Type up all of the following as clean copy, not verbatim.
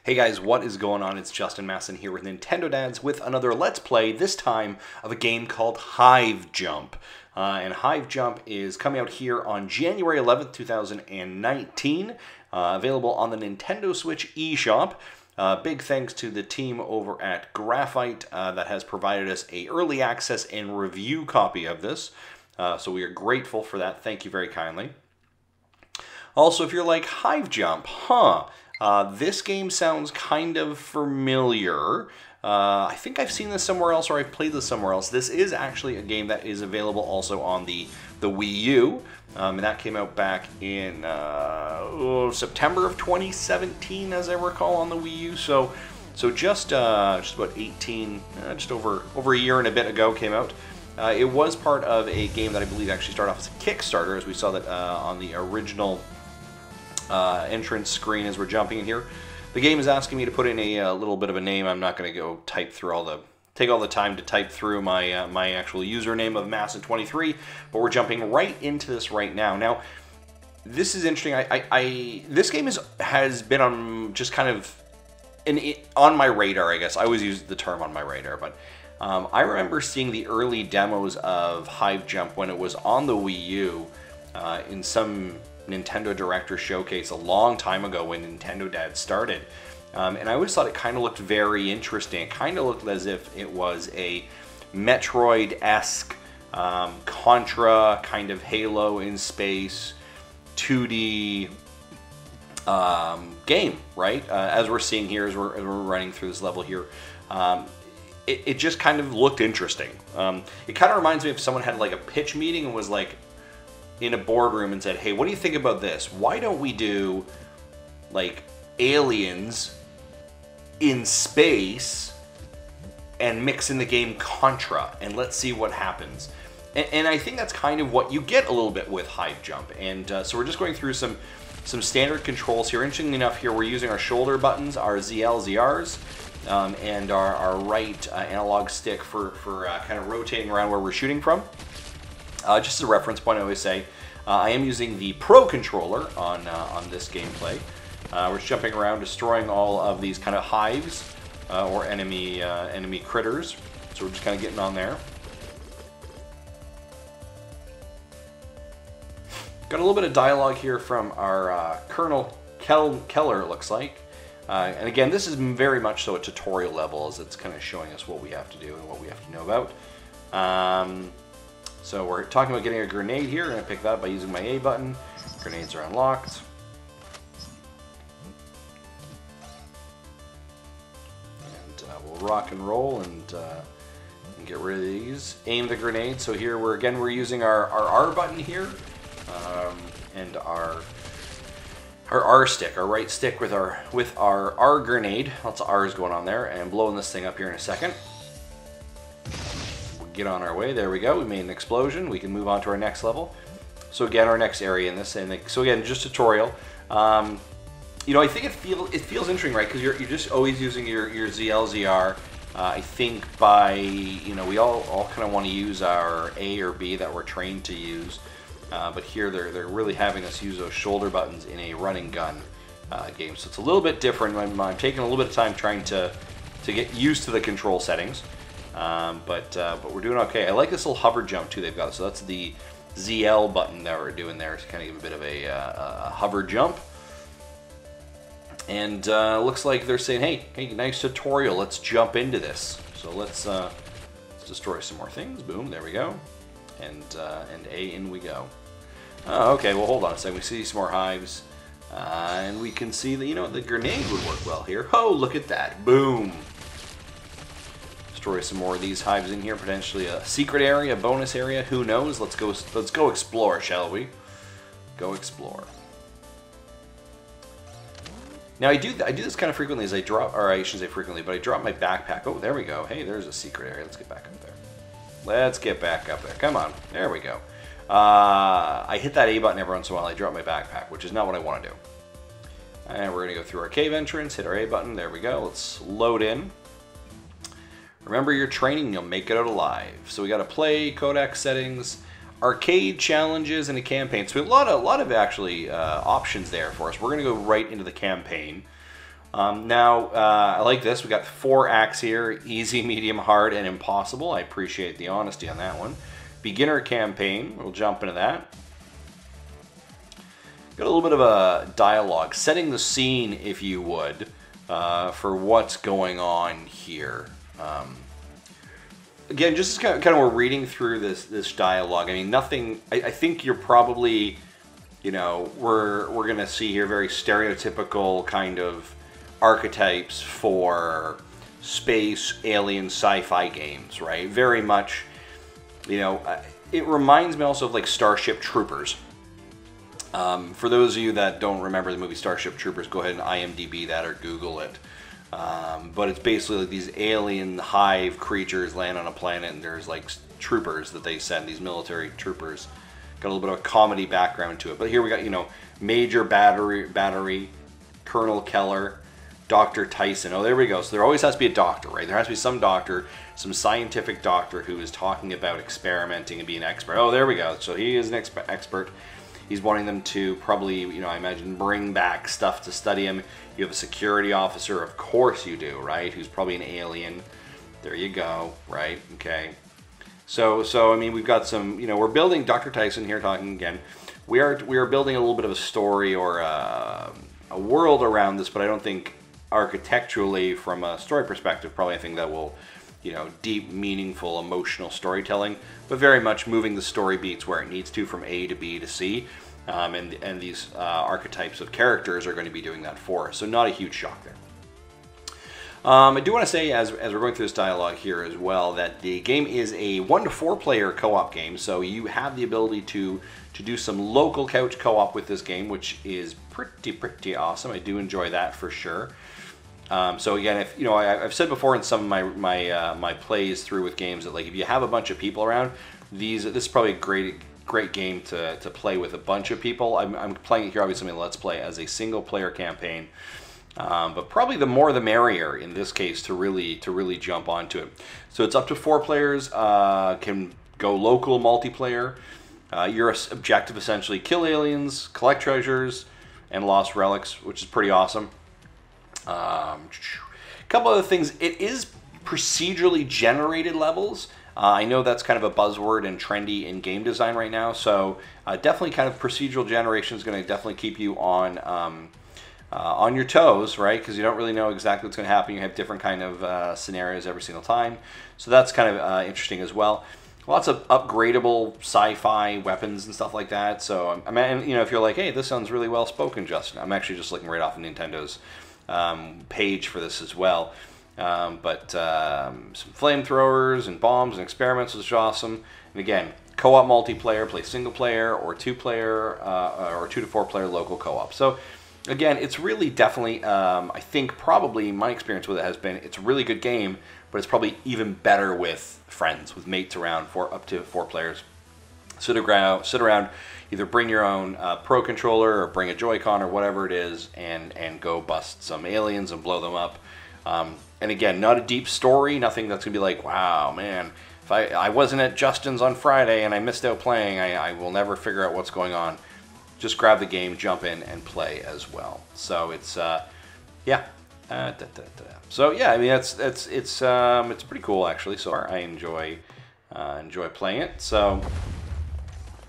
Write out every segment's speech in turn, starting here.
Hey guys, what is going on? It's Justin Masson here with Nintendo Dads with another Let's Play, this time of a game called Hive Jump. And Hive Jump is coming out here on January 11th, 2019, available on the Nintendo Switch eShop. Big thanks to the team over at Graphite that has provided us an early access and review copy of this. So we are grateful for that. Thank you very kindly. Also, if you're like, Hive Jump, this game sounds kind of familiar. I think I've seen this somewhere else, or I've played this somewhere else. This is actually a game that is available also on the Wii U, and that came out back in September of 2017, as I recall, on the Wii U. So just about 18, just over a year and a bit ago, came out. It was part of a game that I believe actually started off as a Kickstarter, as we saw that on the original entrance screen as we're jumping in here. The game is asking me to put in a little bit of a name. I'm not going to go type through take all the time to type through my my actual username of Masson23, but we're jumping right into this right now. Now, this is interesting. This game has been on just kind of on my radar, I guess. I always use the term on my radar, but I remember seeing the early demos of Hive Jump when it was on the Wii U in some Nintendo Director Showcase a long time ago when Nintendo Dad started. And I always thought it kind of looked very interesting. It kind of looked as if it was a Metroid-esque, Contra, kind of Halo in space, 2D game, right? As we're seeing here, as we're running through this level here. It just kind of looked interesting. It kind of reminds me of someone had like a pitch meeting and was like, in a boardroom and said, hey, what do you think about this? Why don't we do like aliens in space and mix in the game Contra, and let's see what happens. And I think that's kind of what you get a little bit with Hive Jump. And so we're just going through some standard controls here. Interestingly enough, here we're using our shoulder buttons, our ZL, ZRs, and our right analog stick for kind of rotating around where we're shooting from. Just as a reference point, I always say, I am using the Pro controller on this gameplay. We're just jumping around, destroying all of these kind of hives or enemy critters. So we're just kind of getting on there. Got a little bit of dialogue here from our Colonel Keller, it looks like. And again, this is very much so a tutorial level, as it's kind of showing us what we have to do and what we have to know about. So we're talking about getting a grenade here. I'm going to pick that up by using my A button. Grenades are unlocked. And we'll rock and roll and get rid of these. Aim the grenade. So here we're using our R button here, and our R stick, our right stick with our R grenade. Lots of R's going on there, and blowing this thing up here in a second. Get on our way. There we go. We made an explosion. We can move on to our next level. So again, our next area in this, and so again, just tutorial. You know, I think it feels interesting, right? Because you're just always using your ZL, ZR. I think we all kind of want to use our A or B that we're trained to use, but here they're really having us use those shoulder buttons in a running gun game. So it's a little bit different. I'm taking a little bit of time trying to get used to the control settings. But we're doing okay. I like this little hover jump too they've got. So that's the ZL button that we're doing there to kind of give a bit of a hover jump. And looks like they're saying, hey, nice tutorial. Let's jump into this. So let's destroy some more things. Boom, there we go. And A, in we go. Oh, okay. Well, hold on a second. We see some more hives, and we can see that the grenade would work well here. Oh, look at that! Boom. Destroy some more of these hives in here, potentially a secret area, a bonus area, who knows? Let's go explore, shall we? Go explore. Now I do this kind of frequently as I drop, or I shouldn't say frequently, but I drop my backpack. Oh, there we go. Hey, there's a secret area. Let's get back up there. Let's get back up there. Come on. There we go. I hit that A button every once in a while. I drop my backpack, which is not what I want to do. And we're going to go through our cave entrance, hit our A button. There we go. Let's load in. Remember your training, you'll make it out alive. So we got to play, codec settings, arcade challenges, and a campaign. So a lot of actually options there for us. We're going to go right into the campaign. I like this. We got 4 acts here: easy, medium, hard, and impossible. I appreciate the honesty on that one. Beginner campaign. We'll jump into that. Got a little bit of a dialogue, setting the scene, if you would, for what's going on here. Again, just kind of we're reading through this dialogue. I mean, nothing. I think you're probably, you know, we're gonna see here very stereotypical kind of archetypes for space, alien, sci-fi games, right? Very much, you know, it reminds me also of like Starship Troopers. For those of you that don't remember the movie Starship Troopers, go ahead and IMDb that or Google it. But it's basically like these alien hive creatures land on a planet, and there's like troopers that they send, these military troopers. Got a little bit of a comedy background to it. But here we got, you know, Major Battery, Colonel Keller, Dr. Tyson. Oh, there we go. So there always has to be a doctor, right? There has to be some doctor, some scientific doctor who is talking about experimenting and being an expert. Oh, there we go. So he is an expert. He's wanting them to probably, you know, I imagine bring back stuff to study him. You have a security officer, of course you do, right? Who's probably an alien. There you go, right? Okay. So I mean, we've got some, you know, we're building Dr. Tyson here talking again. We are building a little bit of a story or a world around this, but I don't think architecturally, from a story perspective, probably anything that will, you know, deep, meaningful, emotional storytelling, but very much moving the story beats where it needs to from A to B to C, and these archetypes of characters are going to be doing that for us. So not a huge shock there. I do want to say, as we're going through this dialogue here as well, that the game is a 1 to 4 player co-op game, so you have the ability to do some local couch co-op with this game, which is pretty awesome. I do enjoy that for sure. So again, if you know, I've said before in some of my plays through with games that, like, if you have a bunch of people around, this is probably a great game to play with a bunch of people. I'm playing it here obviously in Let's Play as a single player campaign, but probably the more the merrier in this case to really jump onto it. So it's up to 4 players. Can go local multiplayer. Your objective essentially kill aliens, collect treasures, and lost relics, which is pretty awesome. A couple other things. It is procedurally generated levels. I know that's kind of a buzzword and trendy in game design right now, so definitely kind of procedural generation is going to definitely keep you on your toes, right? Because you don't really know exactly what's going to happen. You have different kind of scenarios every single time, so that's kind of interesting as well. Lots of upgradable sci-fi weapons and stuff like that. So I mean, you know, if you're like, hey, this sounds really well spoken, Justin, I'm actually just looking right off of Nintendo's page for this as well. Some flamethrowers and bombs and experiments, which is awesome. And again, co-op multiplayer, play single player or 2 player or 2 to 4 player local co-op. So again, it's really definitely, I think probably my experience with it has been, it's a really good game, but it's probably even better with friends, with mates around, up to 4 players. Sit around, either bring your own Pro controller or bring a Joy-Con or whatever it is, and go bust some aliens and blow them up. And again, not a deep story, nothing that's gonna be like, wow, man, if I wasn't at Justin's on Friday and I missed out playing, I will never figure out what's going on. Just grab the game, jump in, and play as well. So it's yeah. So yeah, I mean it's pretty cool actually. So I enjoy playing it. So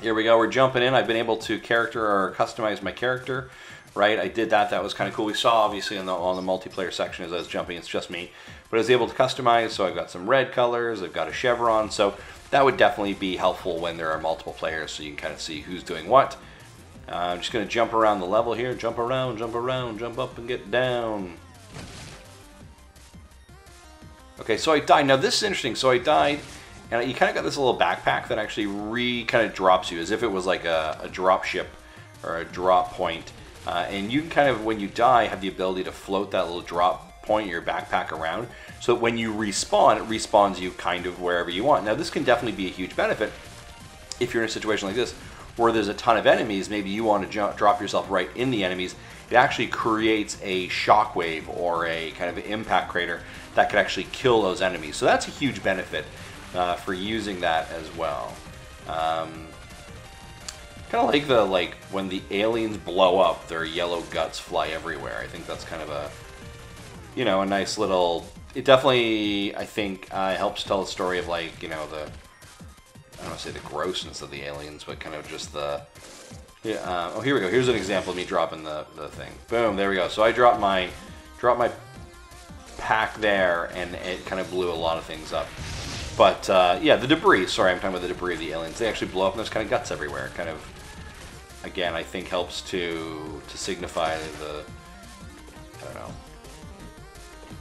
here we go. We're jumping in. I've been able to customize my character. Right, I did that. That was kind of cool. We saw obviously on the multiplayer section as I was jumping, it's just me, but I was able to customize. So I've got some red colors. I've got a chevron. So that would definitely be helpful when there are multiple players, so you can kind of see who's doing what. I'm just going to jump around the level here. Jump around, jump up and get down. Okay, so I died. Now this is interesting. So I died, and you kind of got this little backpack that actually kind of drops you, as if it was like a drop ship or a drop point. And you can kind of, when you die, have the ability to float that little drop point, your backpack around, so that when you respawn, it respawns you kind of wherever you want. Now this can definitely be a huge benefit if you're in a situation like this, where there's a ton of enemies. Maybe you want to drop yourself right in the enemies. It actually creates a shockwave or a kind of impact crater that could actually kill those enemies. So that's a huge benefit for using that as well. Kind of like when the aliens blow up, their yellow guts fly everywhere. I think that's kind of a you know, a nice little... It definitely, I think, helps tell a story of, like, you know, the... I don't want to say the grossness of the aliens, but kind of just the... Yeah, oh, here we go. Here's an example of me dropping the thing. Boom, there we go. So I dropped my pack there, and it kind of blew a lot of things up. But, yeah, the debris. Sorry, I'm talking about the debris of the aliens. They actually blow up, and there's kind of guts everywhere. Kind of, again, I think helps to signify the... I don't know,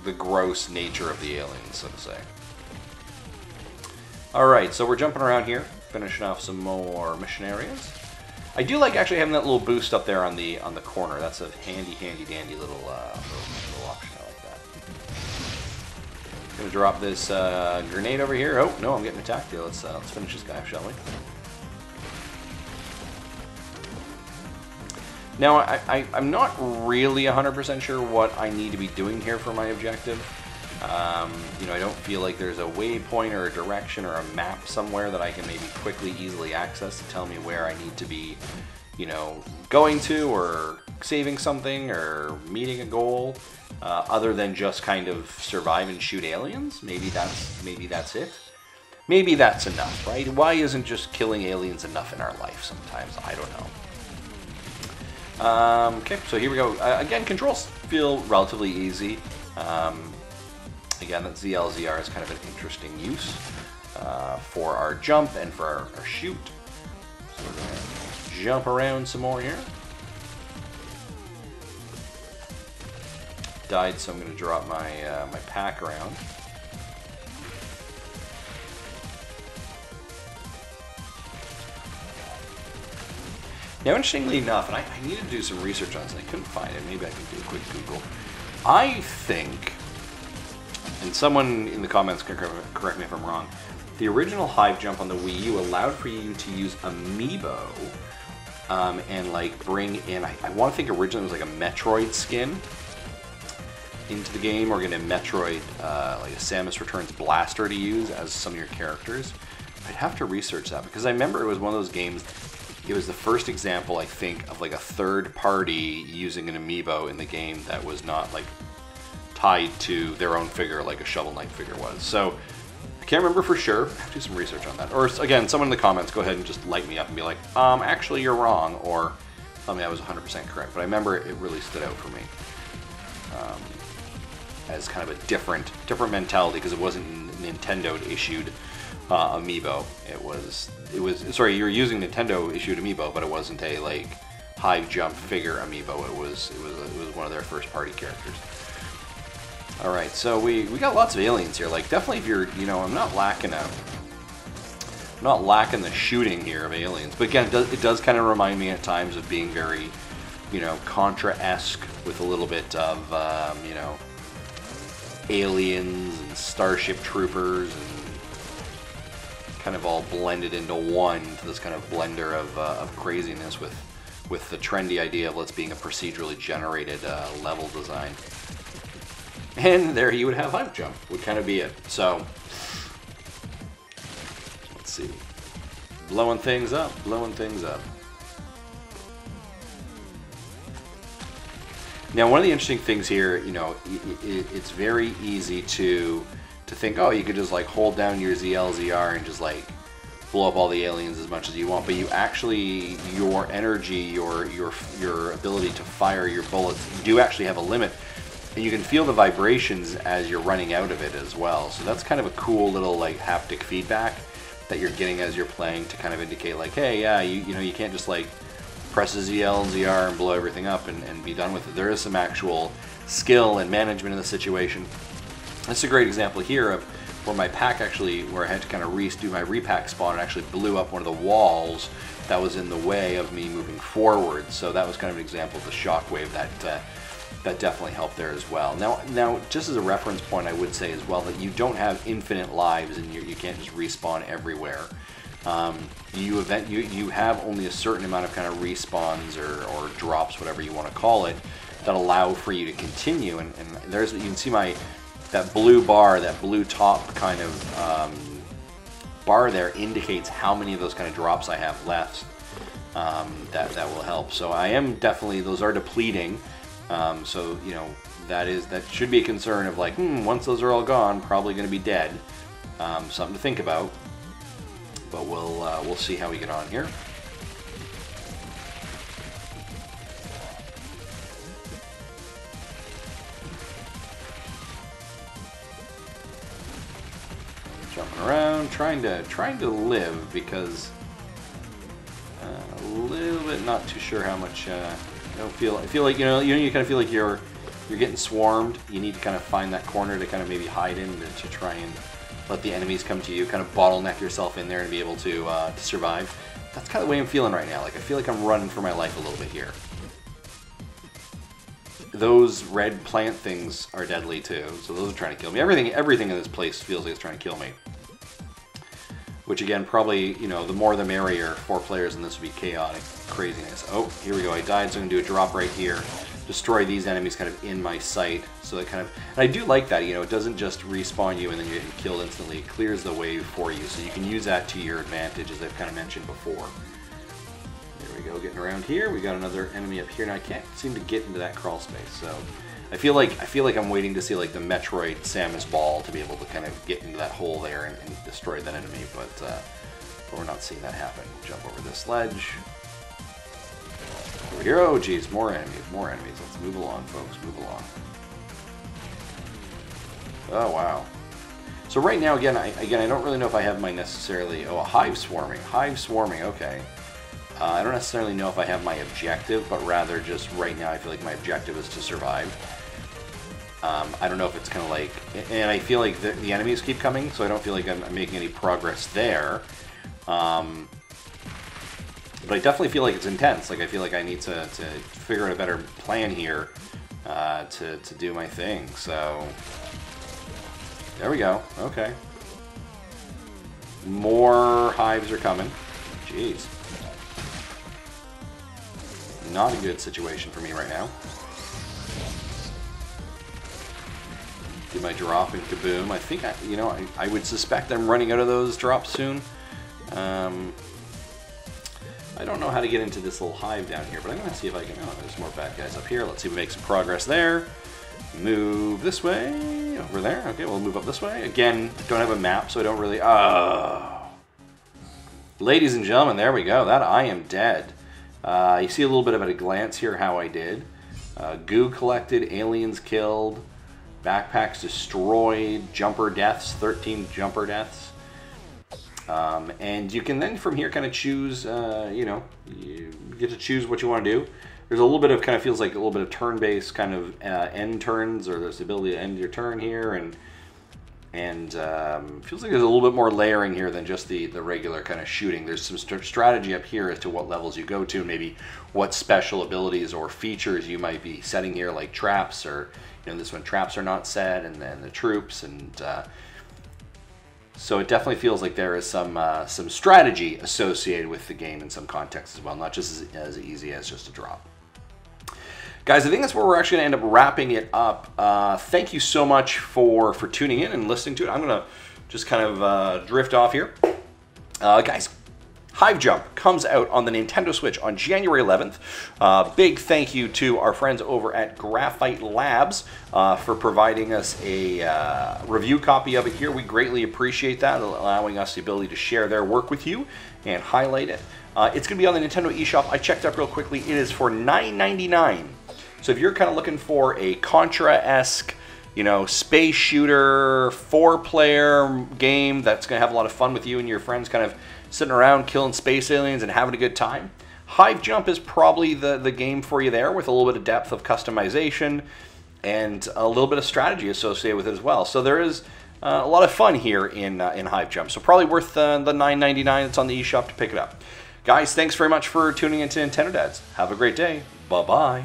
the gross nature of the aliens, so to say. Alright, so we're jumping around here, finishing off some more mission areas. I do like actually having that little boost up there on the corner. That's a handy dandy little option. I like that. Gonna drop this grenade over here. Oh no, I'm getting attacked here. Let's finish this guy, shall we? Now, I'm not really 100% sure what I need to be doing here for my objective. You know, I don't feel like there's a waypoint or a direction or a map somewhere that I can maybe quickly, easily access to tell me where I need to be, you know, going to or saving something or meeting a goal, other than just kind of survive and shoot aliens. Maybe that's it. Maybe that's enough, right? Why isn't just killing aliens enough in our life sometimes? I don't know. Okay, so here we go. Again, controls feel relatively easy. Again, that ZLZR is kind of an interesting use for our jump and for our shoot. So we're going to jump around some more here. Died, so I'm going to drop my my pack around. Now, interestingly enough, and I needed to do some research on this, and I couldn't find it. Maybe I can do a quick Google. I think, and someone in the comments can correct me if I'm wrong, the original Hive Jump on the Wii U allowed for you to use Amiibo and like bring in, I want to think originally it was like a Metroid skin into the game, or get a Metroid, like a Samus Returns blaster to use as some of your characters. I'd have to research that, because I remember it was one of those games. It was the first example, I think, of like a third party using an amiibo in the game that was not like tied to their own figure like a Shovel Knight figure was. So I can't remember for sure. I have to do some research on that. Or again, someone in the comments, go ahead and just light me up and be like, actually you're wrong, or tell me I was 100% correct. But I remember it really stood out for me as kind of a different mentality, because it wasn't Nintendo issued amiibo. It was sorry, you were using Nintendo issued amiibo, but it wasn't a like Hive Jump figure amiibo. It was one of their first party characters. All right, so we got lots of aliens here. Like, definitely, if you're, you know, I'm not lacking the shooting here of aliens. But again, it does kind of remind me at times of being very, you know, Contra-esque, with a little bit of you know, aliens and Starship Troopers and kind of all blended into one, to this kind of blender of craziness with the trendy idea of let's being a procedurally generated level design. And there you would have Hive Jump, would kind of be it. So, let's see. Blowing things up. Now, one of the interesting things here, you know, it's very easy to think, oh, you could just like hold down your ZLZR and just like blow up all the aliens as much as you want, but you actually, your energy, your ability to fire your bullets, you do actually have a limit, and you can feel the vibrations as you're running out of it as well. So that's kind of a cool little like haptic feedback that you're getting as you're playing, to kind of indicate like, hey, yeah, you know, you can't just like press a ZLZR and blow everything up and be done with it. There is some actual skill and management in the situation. That's a great example here of where my pack actually, where I had to kind of do my repack spawn, and actually blew up one of the walls that was in the way of me moving forward. So that was kind of an example of the shockwave that definitely helped there as well. Now, just as a reference point, I would say as well that you don't have infinite lives, and you can't just respawn everywhere. You have only a certain amount of kind of respawns or drops, whatever you want to call it, that allow for you to continue. And there's, you can see that blue bar, that blue top kind of bar there indicates how many of those kind of drops I have left. That will help. So I am definitely, those are depleting. So, you know, that should be a concern of like, once those are all gone, probably going to be dead. Something to think about. But we'll see how we get on here. Jumping around, trying to live, because a little bit not too sure how much. I feel like you kind of feel like you're getting swarmed. You need to kind of find that corner to kind of maybe hide in to try and let the enemies come to you. Kind of bottleneck yourself in there and be able to survive. That's kind of the way I'm feeling right now. Like I feel like I'm running for my life a little bit here. Those red plant things are deadly too, so those are trying to kill me. Everything in this place feels like it's trying to kill me. Which again, probably, the more the merrier. 4 players in this would be chaotic craziness. Oh, here we go. I died, so I'm going to do a drop right here. Destroy these enemies kind of in my sight. So that kind of... And I do like that, it doesn't just respawn you and then you're getting killed instantly. It clears the way for you, so you can use that to your advantage, as I've kind of mentioned before. There we go, getting around here. We got another enemy up here. Now I can't seem to get into that crawl space, so... I feel like I'm waiting to see like the Metroid Samus ball to be able to kind of get into that hole there and destroy that enemy, but we're not seeing that happen. Jump over this ledge. Over here, oh geez, more enemies. Let's move along, folks, move along. Oh wow. So right now, again, I don't really know if I have my necessarily... Oh, a Hive swarming, okay. I don't necessarily know if I have my objective, but rather just right now I feel like my objective is to survive. I don't know if it's kind of like... And I feel like the enemies keep coming, so I don't feel like I'm making any progress there. But I definitely feel like it's intense. Like I feel like I need to figure out a better plan here to do my thing. So... There we go. Okay. More hives are coming. Jeez. Not a good situation for me right now. Do my drop and kaboom. I think I would suspect I'm running out of those drops soon. I don't know how to get into this little hive down here, but I'm going to see if I can... Oh, there's more bad guys up here. Let's see if we make some progress there. Move this way, over there. Okay, we'll move up this way. Again, don't have a map, so I don't really... Oh. Ladies and gentlemen, there we go. That I am dead. You see a little bit of at a glance here how I did. Goo collected, aliens killed, backpacks destroyed, jumper deaths, 13 jumper deaths. And you can then from here kind of choose, you get to choose what you want to do. There's a little bit of, kind of feels like a little bit of turn-based kind of end turns, or there's the ability to end your turn here, and feels like there's a little bit more layering here than just the regular kind of shooting. There's some strategy up here as to what levels you go to, maybe what special abilities or features you might be setting here, like traps, or this one traps are not set, and then the troops, and so it definitely feels like there is some strategy associated with the game in some context as well, not just as easy as just a drop. Guys, I think that's where we're actually going to end up wrapping it up. Thank you so much for tuning in and listening to it. I'm going to just kind of drift off here. Guys, Hive Jump comes out on the Nintendo Switch on January 11th. Big thank you to our friends over at Graphite Labs for providing us a review copy of it here. We greatly appreciate that, allowing us the ability to share their work with you and highlight it. It's going to be on the Nintendo eShop. I checked up real quickly. It is for $9.99. So if you're kind of looking for a Contra-esque, space shooter, 4-player game that's going to have a lot of fun with you and your friends, kind of sitting around killing space aliens and having a good time, Hive Jump is probably the game for you there, with a little bit of depth of customization and a little bit of strategy associated with it as well. So there is a lot of fun here in Hive Jump. So probably worth the $9.99 that's on the eShop to pick it up. Guys, thanks very much for tuning into Nintendo Dads. Have a great day. Bye-bye.